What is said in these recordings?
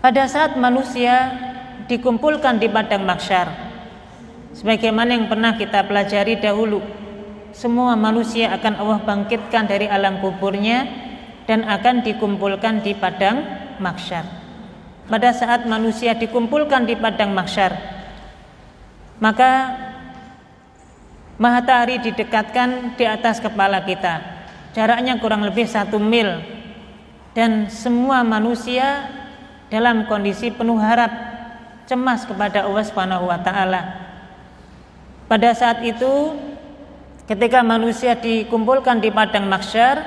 Pada saat manusia dikumpulkan di padang mahsyar, sebagaimana yang pernah kita pelajari dahulu, semua manusia akan Allah bangkitkan dari alam kuburnya dan akan dikumpulkan di padang mahsyar. Pada saat manusia dikumpulkan di padang mahsyar, maka matahari didekatkan di atas kepala kita, jaraknya kurang lebih 1 mil, dan semua manusia dalam kondisi penuh harap, cemas kepada Allah Subhanahu wa taala. Pada saat itu, ketika manusia dikumpulkan di padang mahsyar,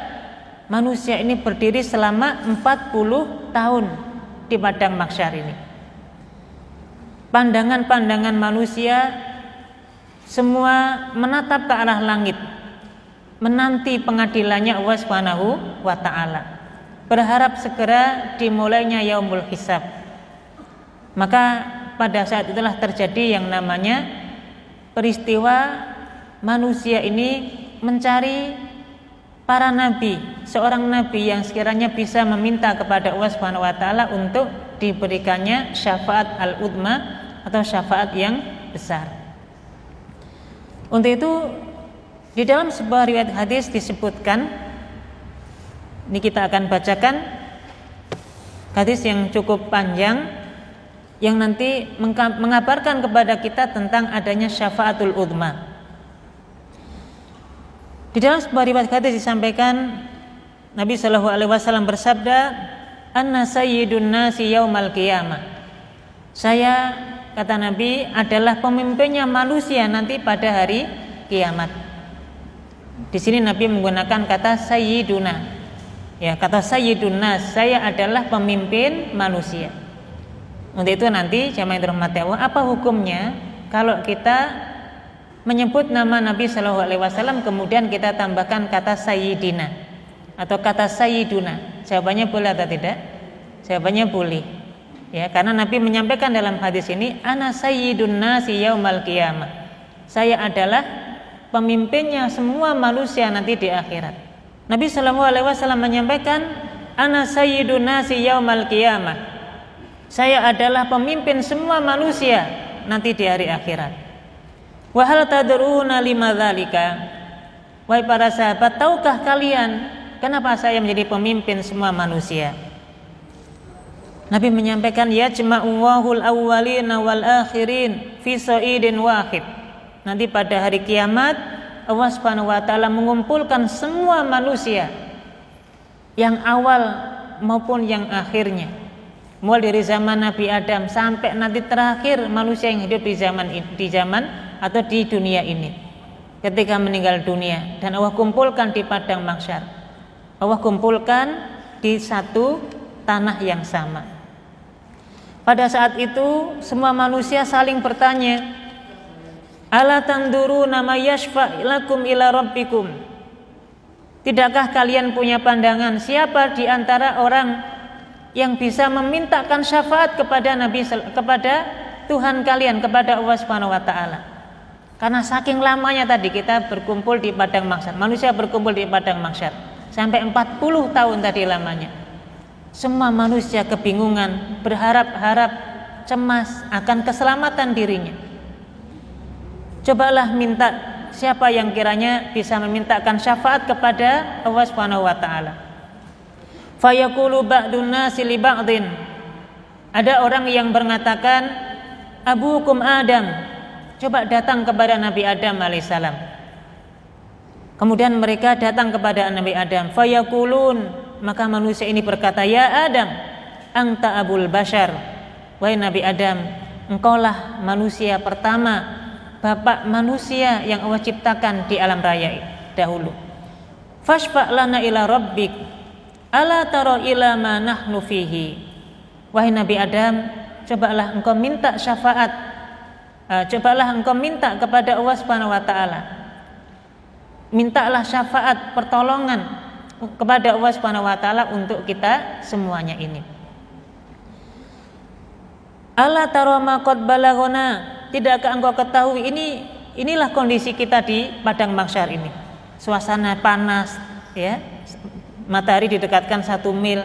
manusia ini berdiri selama 40 tahun di padang mahsyar ini. Pandangan-pandangan manusia semua menatap ke arah langit, menanti pengadilannya Allah Subhanahu wa taala, berharap segera dimulainya yaumul hisab. Maka pada saat itulah terjadi yang namanya peristiwa manusia ini mencari para nabi, seorang nabi yang sekiranya bisa meminta kepada Allah Subhanahu wa taala untuk diberikannya syafaat al-udma atau syafaat yang besar. Untuk itu di dalam sebuah riwayat hadis disebutkan, ini kita akan bacakan hadis yang cukup panjang yang nanti mengabarkan kepada kita tentang adanya syafaatul udma. Di dalam sebuah riwayat hadis disampaikan Nabi sallallahu alaihi wasallam bersabda, "Anna sayyidun nasi yaumal qiyamah." Saya, kata Nabi, adalah pemimpinnya manusia nanti pada hari kiamat. Di sini Nabi menggunakan kata sayyiduna. Ya, kata sayyidun nas, saya adalah pemimpin manusia. Untuk itu nanti jamaah yang dirahmati Allah, apa hukumnya kalau kita menyebut nama Nabi sallallahu alaihi wasallam kemudian kita tambahkan kata sayyidina atau kata sayyiduna? Jawabannya boleh atau tidak? Jawabannya boleh. Ya, karena Nabi menyampaikan dalam hadis ini, ana sayyidun nasi yaumal qiyamah. Saya adalah pemimpinnya semua manusia nanti di akhirat. Nabi sallallahu alaihi wasallam menyampaikan, ana sayyidun nasi yaumal qiyamah. Saya adalah pemimpin semua manusia nanti di hari akhirat. Wa hal tadruna lima dzalika? Wahai para sahabat, tahukah kalian kenapa saya menjadi pemimpin semua manusia? Nabi menyampaikan, ya jama'ullahul awwalina wal akhirin fi sa'idin wahid. Nanti pada hari kiamat Allah Subhanahu wa taala mengumpulkan semua manusia yang awal maupun yang akhirnya, mulai dari zaman Nabi Adam sampai nanti terakhir manusia yang hidup di zaman atau di dunia ini ketika meninggal dunia, dan Allah kumpulkan di padang mahsyar. Allah kumpulkan di satu tanah yang sama. Pada saat itu semua manusia saling bertanya, ala tanduruna may yashfa' lakum ila rabbikum? Tidakkah kalian punya pandangan siapa di antara orang yang bisa memintakan syafaat kepada kepada Tuhan kalian, kepada Allah Subhanahu wa taala? Karena saking lamanya tadi kita berkumpul di padang mahsyar, manusia berkumpul di padang mahsyar sampai 40 tahun tadi lamanya. Semua manusia kebingungan, berharap-harap, cemas akan keselamatan dirinya. Cobalah minta siapa yang kiranya bisa memintakan syafaat kepada Allah Subhanahu wa taala. Fayaqulu ba'dun nasi li ba'din. Ada orang yang mengatakan, abukum Adam. Coba datang kepada Nabi Adam alaihissalam. Kemudian mereka datang kepada Nabi Adam. Fayaqulun, maka manusia ini berkata, ya Adam, anta abul bashar. Wahai Nabi Adam, engkaulah manusia pertama, bapak manusia yang Allah ciptakan di alam raya dahulu. Fashfa' lana ila rabbik, ala tara ila ma nahnu fihi. Wahai Nabi Adam, cobalah engkau minta syafaat, cobalah engkau minta kepada Allah Subhanahu wa taala. Mintalah syafaat, pertolongan kepada Allah Subhanahu wa taala untuk kita semuanya ini. Ala tara ma qad balagona, tidakkah engkau ketahui inilah kondisi kita di padang mahsyar ini. Suasana panas, ya. Matahari didekatkan 1 mil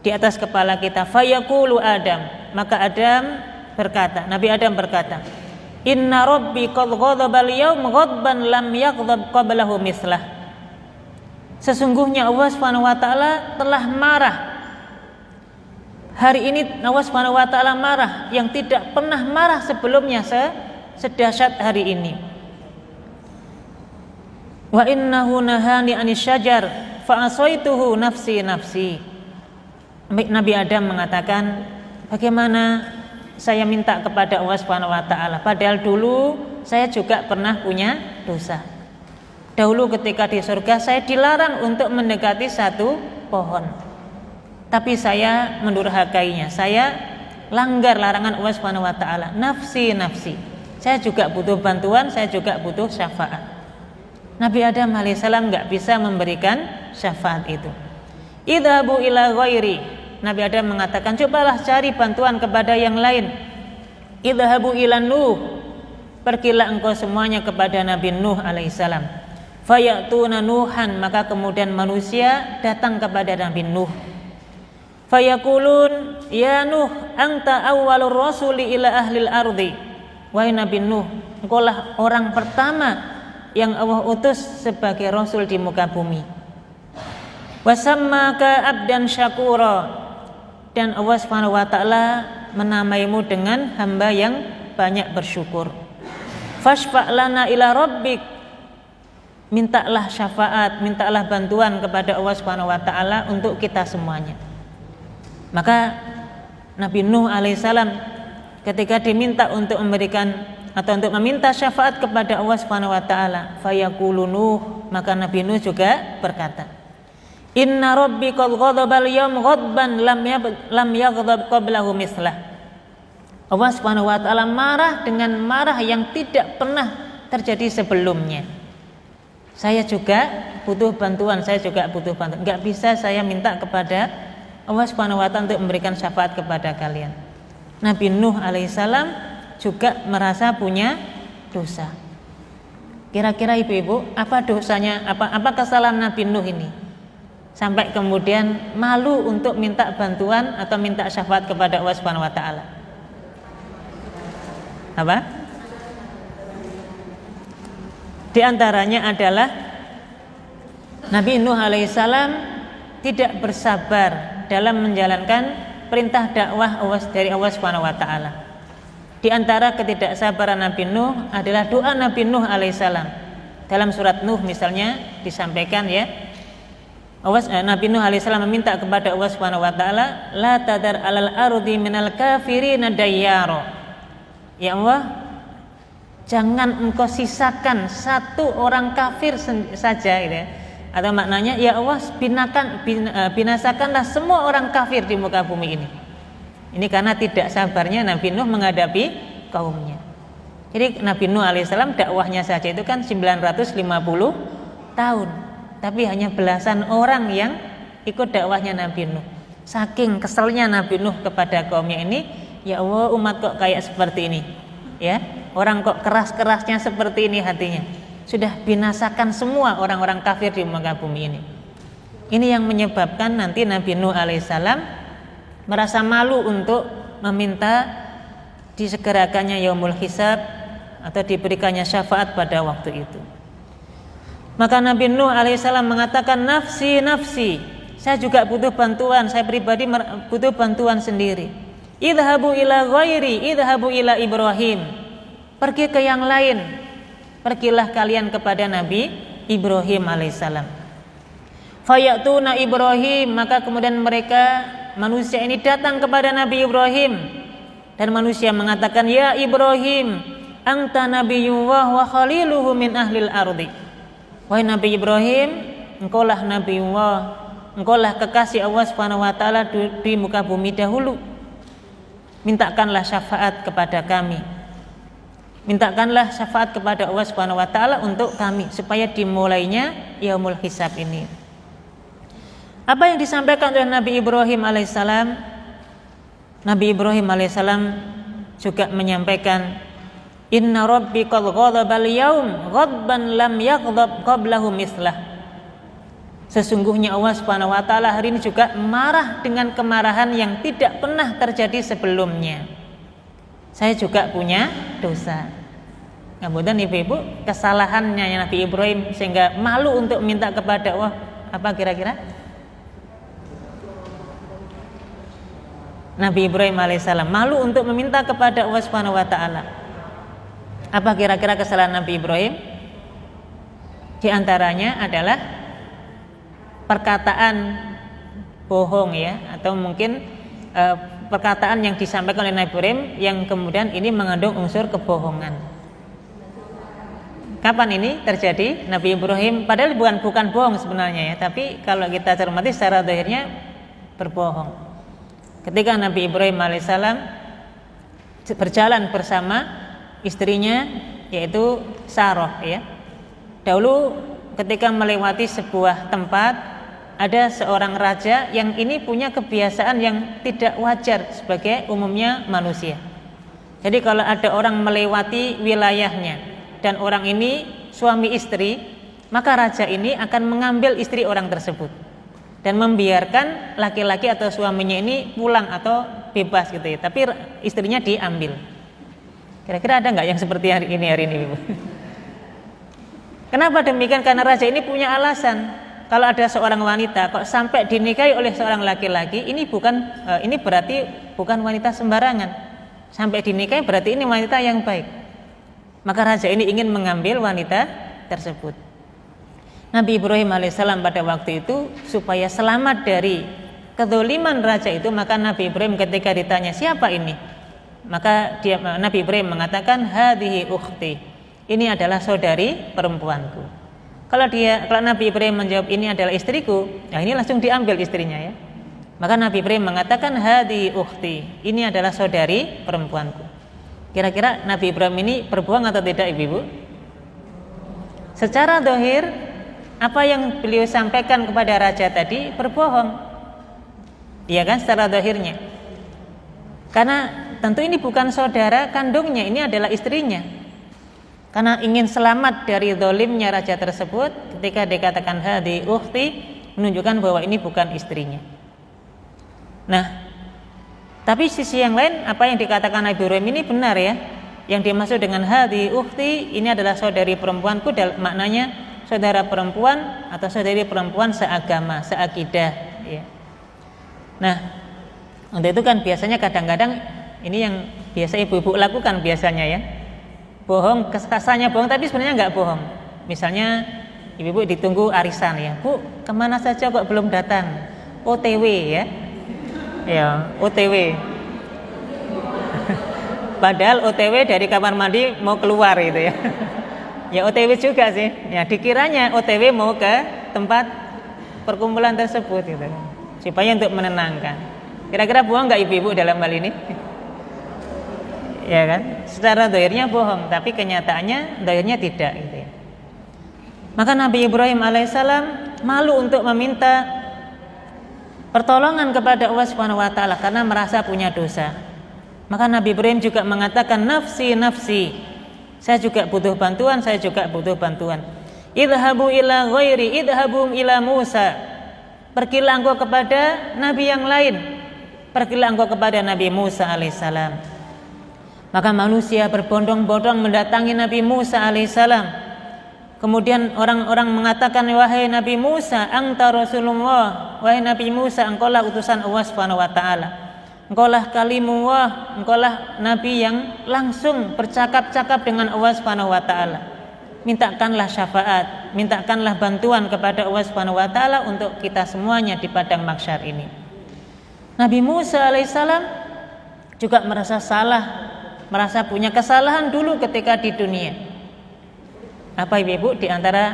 di atas kepala kita. Fayaqulu Adam, maka Adam berkata, Nabi Adam berkata, inna rabbi qad ghadaba al-yawm ghadban lam yaghdab qablahu mislah. Sesungguhnya Allah Subhanahu wa taala telah marah. Hari ini Allah Subhanahu wa taala marah yang tidak pernah marah sebelumnya sedahsyat hari ini. Wa innahu nahani 'anis syajar fa asaituhu nafsi nafsi. Nabi Adam mengatakan, bagaimana saya minta kepada Allah Subhanahu wa taala padahal dulu saya juga pernah punya dosa. Dahulu ketika di surga saya dilarang untuk mendekati satu pohon. Tapi saya mendurhakainya. Saya langgar larangan Allah Subhanahu wa taala. Nafsi nafsi. Saya juga butuh bantuan, saya juga butuh syafaat. Nabi Adam alaihissalam enggak bisa memberikan syafaat itu. Idhabu ila ghairi. Nabi Adam mengatakan, cobalah cari bantuan kepada yang lain. Idhabu ila Nuh. Pergilah engkau semuanya kepada Nabi Nuh alaihissalam. Fayatuna Nuhan, maka kemudian manusia datang kepada Nabi Nuh. Fayaqulun ya Nuh anta awwalur rasuli ila ahlil ardi. Wahai Nabi Nuh, engkaulah orang pertama yang Allah utus sebagai rasul di muka bumi. Wasammaka abdan syakura, dan Allah Subhanahu wa taala menamaimu dengan hamba yang banyak bersyukur. Fashfa' lana ila rabbik, mintalah syafaat, mintalah bantuan kepada Allah Subhanahu wa taala untuk kita semuanya. Maka Nabi Nuh alaihissalam ketika diminta untuk memberikan atau untuk meminta syafaat kepada Allah Subhanahu wa taala, fayaqulu Nuh, maka Nabi Nuh juga berkata, inna rabbi qad ghadaba al-yawm ghadban lam yaghdab qablahu mislah. Allah Subhanahu wa taala marah dengan marah yang tidak pernah terjadi sebelumnya. Saya juga butuh bantuan, enggak bisa saya minta kepada Allah Subhanahu wa taala untuk memberikan syafaat kepada kalian. Nabi Nuh alaihissalam juga merasa punya dosa. Kira-kira ibu-ibu, apa dosanya, apa kesalahan Nabi Nuh ini sampai kemudian malu untuk minta bantuan atau minta syafaat kepada Allah Subhanahu wa taala? Apa? Di antaranya adalah Nabi Nuh alaihissalam tidak bersabar dalam menjalankan perintah dakwah dari Allah Subhanahu wa taala. Di antara ketidaksabaran Nabi Nuh adalah doa Nabi Nuh alaihissalam. Dalam surat Nuh misalnya disampaikan ya, Nabi Nuh alaihissalam meminta kepada Allah Subhanahu wa taala, la tadar alal ardi minal kafirina dayyara. Ya Allah, jangan engkau sisakan satu orang kafir saja gitu ya. Atau maknanya, ya Allah, binasakanlah semua orang kafir di muka bumi ini. Ini karena tidak sabarnya Nabi Nuh menghadapi kaumnya. Jadi Nabi Nuh alaihissalam dakwahnya saja itu kan 950 tahun, tapi hanya belasan orang yang ikut dakwahnya Nabi Nuh. Saking keselnya Nabi Nuh kepada kaumnya ini, ya Allah, umat kok kayak seperti ini, ya, orang kok keras-kerasnya seperti ini hatinya. Sudah binasakan semua orang-orang kafir di muka bumi ini. Ini yang menyebabkan nanti Nabi Nuh alaihissalam merasa malu untuk meminta disegerakannya yaumul hisab atau diberikannya syafaat pada waktu itu. Maka Nabi Nuh alaihissalam mengatakan, nafsi nafsi, saya juga butuh bantuan, saya pribadi butuh bantuan sendiri. Idhabu ila ghairi, idhabu ila Ibrahim, pergi ke yang lain, pergilah kalian kepada Nabi Ibrahim alaihissalam. Fayatuna Ibrahim, maka kemudian manusia ini datang kepada Nabi Ibrahim, dan manusia mengatakan, ya Ibrahim, anta nabiyullah wa khaliluhu min ahlil ardi. Wahai Nabi Ibrahim, engkaulah Nabiullah, engkaulah kekasih Allah Subhanahu wa taala di muka bumi dahulu. Mintakanlah syafaat kepada kami. Mintakanlah syafaat kepada Allah Subhanahu wa taala untuk kami supaya dimulainya yaumul hisab ini. Apa yang disampaikan oleh Nabi Ibrahim alaihissalam? Nabi Ibrahim alaihissalam juga menyampaikan, inna rabbi qad ghadaba al-yawm ghadban lam yaghdab qablahu mislah. Sesungguhnya Allah Subhanahu wa taala hari ini juga marah dengan kemarahan yang tidak pernah terjadi sebelumnya. Saya juga punya dosa. Kemudian ibu-ibu, kesalahannya Nabi Ibrahim sehingga malu untuk minta kepada Allah, apa kira-kira? Nabi Ibrahim alaihissalam malu untuk meminta kepada Allah Subhanahu wa taala. Apa kira-kira kesalahan Nabi Ibrahim? Di antaranya adalah perkataan bohong ya, atau mungkin perkataan yang disampaikan oleh Nabi Ibrahim yang kemudian ini mengandung unsur kebohongan. Kapan ini terjadi? Nabi Ibrahim padahal bukan bohong sebenarnya ya, tapi kalau kita cermati secara zahirnya berbohong. Ketika Nabi Ibrahim alaihissalam berjalan bersama istrinya yaitu Sarah ya. Dahulu ketika melewati sebuah tempat ada seorang raja yang ini punya kebiasaan yang tidak wajar sebagai umumnya manusia. Jadi kalau ada orang melewati wilayahnya dan orang ini suami istri, maka raja ini akan mengambil istri orang tersebut dan membiarkan laki-laki atau suaminya ini pulang atau bebas gitu ya, tapi istrinya diambil. Kira-kira ada nggak yang seperti hari ini Ibu? Kenapa demikian? Karena raja ini punya alasan. Kalau ada seorang wanita kok sampai dinikahi oleh seorang laki-laki, ini berarti bukan wanita sembarangan. Sampai dinikahi berarti ini wanita yang baik. Maka raja ini ingin mengambil wanita tersebut. Nabi Ibrahim alaihissalam pada waktu itu supaya selamat dari kezaliman raja itu, maka Nabi Ibrahim ketika ditanya siapa ini, maka Nabi Ibrahim mengatakan hadhihi ukhti, ini adalah saudari perempuanku. Kalau Nabi Ibrahim menjawab ini adalah istriku, nah ini langsung diambil istrinya ya. Maka Nabi Ibrahim mengatakan hadhihi ukhti, ini adalah saudari perempuanku. Kira-kira Nabi Ibrahim ini berbohong atau tidak ibu-ibu? Secara zahir apa yang beliau sampaikan kepada raja tadi berbohong, iya kan, secara zahirnya. Karena tentu ini bukan saudara kandungnya, ini adalah istrinya. Karena ingin selamat dari zalimnya raja tersebut, ketika dikatakan hadhi ukhti, menunjukkan bahwa ini bukan istrinya. Nah, tapi sisi yang lain apa yang dikatakan Nabi Ibrahim ini benar ya. Yang dimaksud dengan hadhi ukhti, ini adalah saudari perempuanku, maknanya saudara perempuan atau saudari perempuan seagama, seakidah ya. Nah, untuk itu kan biasanya kadang-kadang ini yang biasa ibu-ibu lakukan biasanya ya. Bohong, kesannya bohong tapi sebenarnya nggak bohong. Misalnya ibu-ibu ditunggu arisan ya, Bu, kemana saja kok belum datang? OTW ya. Ya, OTW. Padahal OTW dari kamar mandi mau keluar gitu ya. Ya OTW juga sih. Ya dikiranya OTW mau ke tempat perkumpulan tersebut gitu. Supaya untuk menenangkan. Kira-kira bohong nggak ibu-ibu dalam hal ini? Ya kan? Secara zahirnya bohong, tapi kenyataannya zahirnya tidak gitu ya. Maka Nabi Ibrahim alaihissalam malu untuk meminta pertolongan kepada Allah Subhanahu wa taala karena merasa punya dosa. Maka Nabi Ibrahim juga mengatakan nafsi nafsi. Saya juga butuh bantuan, saya juga butuh bantuan. Idhabu ila ghairi, idhabu ila Musa. Pergilah engkau kepada nabi yang lain. Pergilah engkau kepada Nabi Musa alaihissalam. Maka manusia berbondong-bondong mendatangi Nabi Musa alaihissalam. Kemudian orang-orang mengatakan, wahai Nabi Musa, anta Rasulullah. Wahai Nabi Musa, engkaulah utusan Allah Subhanahu wa taala. Engkaulah kalimullah, engkaulah nabi yang langsung bercakap-cakap dengan Allah Subhanahu wa taala. Mintakanlah syafaat, mintakanlah bantuan kepada Allah Subhanahu wa taala untuk kita semuanya di padang mahsyar ini. Nabi Musa alaihissalam juga merasa salah, merasa punya kesalahan dulu ketika di dunia. Apa ibu-ibu di antara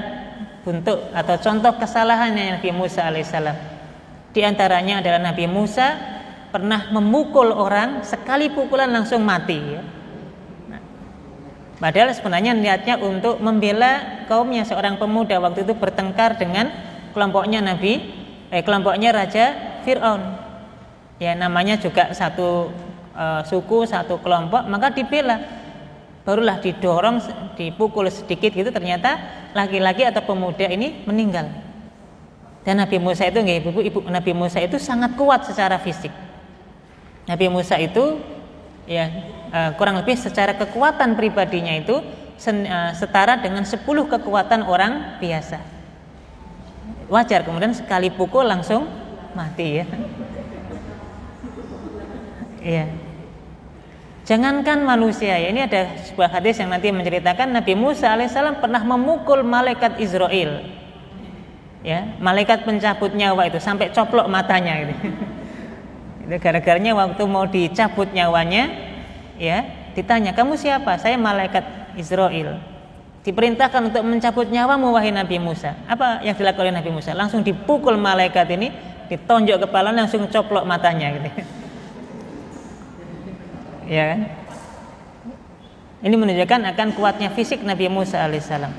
bentuk atau contoh kesalahannya Nabi Musa alaihissalam? Di antaranya adalah Nabi Musa pernah memukul orang, sekali pukulan langsung mati ya. Nah, padahal sebenarnya niatnya untuk membela kaumnya, seorang pemuda waktu itu bertengkar dengan kelompoknya kelompoknya Raja Fir'aun. Ya namanya juga satu suku, satu kelompok, maka dibela. Barulah didorong, dipukul sedikit gitu, ternyata laki-laki atau pemuda ini meninggal. Dan Nabi Musa itu ibu Nabi Musa itu sangat kuat secara fisik. Nabi Musa itu ya kurang lebih secara kekuatan pribadinya itu setara dengan 10 kekuatan orang biasa. Wajar kemudian sekali pukul langsung mati ya. Iya. Jangankan manusia ya, ini ada sebuah hadis yang nanti menceritakan Nabi Musa alaihissalam pernah memukul malaikat Israel. Ya, malaikat pencabut nyawa itu sampai coplok matanya gitu. Itu gara-garanya waktu mau dicabut nyawanya, ya, ditanya, "Kamu siapa?" "Saya malaikat Israel." Diperintahkan untuk mencabut nyawamu wahai Nabi Musa. Apa yang dilakukan oleh Nabi Musa? Langsung dipukul malaikat ini, ditonjok kepala, langsung coplok matanya gitu. Ya kan? Ini menunjukkan akan kuatnya fisik Nabi Musa alaihissalam.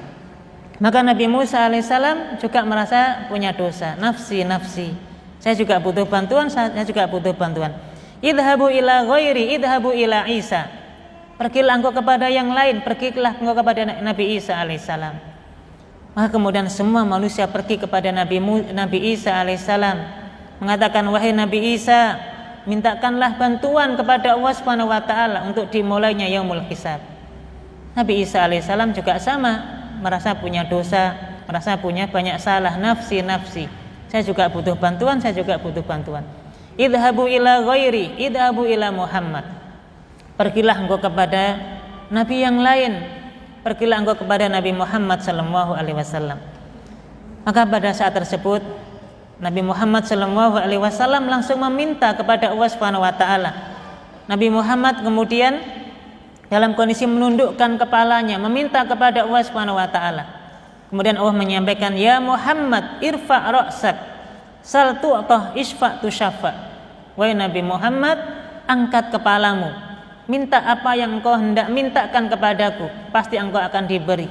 Maka Nabi Musa alaihissalam juga merasa punya dosa. Nafsi, saya juga butuh bantuan, Idhabu ila ghairi, idhabu ila Isa. Pergilah engkau kepada yang lain, pergilah engkau kepada Nabi Isa alaihissalam. Maka kemudian semua manusia pergi kepada Nabi Isa alaihissalam, mengatakan, "Wahai Nabi Isa, mintakanlah bantuan kepada Allah Subhanahu wa taala untuk dimulainya yaumul hisab." Nabi Isa alaihissalam juga sama, merasa punya dosa, merasa punya banyak salah. Nafsi, saya juga butuh bantuan, Idhabu ila ghairi, idhabu ila Muhammad. Pergilah engkau kepada nabi yang lain, pergilah engkau kepada Nabi Muhammad sallallahu alaihi wasallam. Maka pada saat tersebut Nabi Muhammad sallallahu alaihi wasallam langsung meminta kepada Allah Subhanahu wa taala. Nabi Muhammad kemudian dalam kondisi menundukkan kepalanya meminta kepada Allah Subhanahu wa taala. Kemudian Allah menyampaikan, "Ya Muhammad, irfa' ra'sak, sal tu'tah, isfa' tusyafa." Wahai Nabi Muhammad, angkat kepalamu, minta apa yang engkau hendak mintakan kepadaku, pasti engkau akan diberi.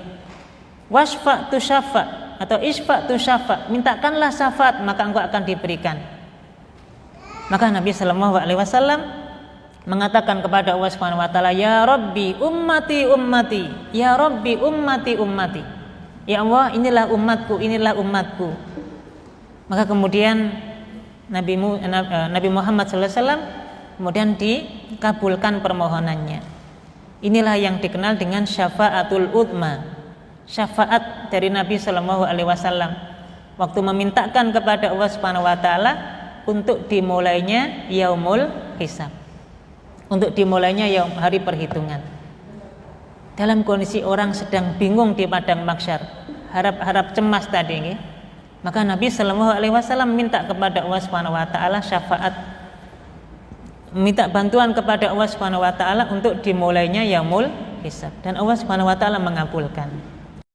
Wasfa' tusyafa atau isfa' tusyafa, mintakanlah syafaat maka engkau akan diberikan. Maka Nabi sallallahu alaihi wasallam mengatakan kepada Allah Subhanahu wa taala, "Ya Rabbi ummati ummati, ya Rabbi ummati ummati." Ya Allah, inilah umatku. Maka kemudian Nabi Muhammad sallallahu alaihi wasallam kemudian dikabulkan permohonannya. Inilah yang dikenal dengan syafaatul uzma, syafaat dari Nabi sallallahu alaihi wasallam waktu memintakan kepada Allah Subhanahu wa taala untuk dimulainya yaumul hisab, untuk dimulainya hari perhitungan. Dalam kondisi orang sedang bingung di padang mahsyar, harap-harap cemas tadi ini, maka Nabi sallallahu alaihi wasallam minta kepada Allah Subhanahu wa taala syafaat, minta bantuan kepada Allah Subhanahu wa taala untuk dimulainya yaumul hisab, dan Allah Subhanahu wa taala mengabulkan.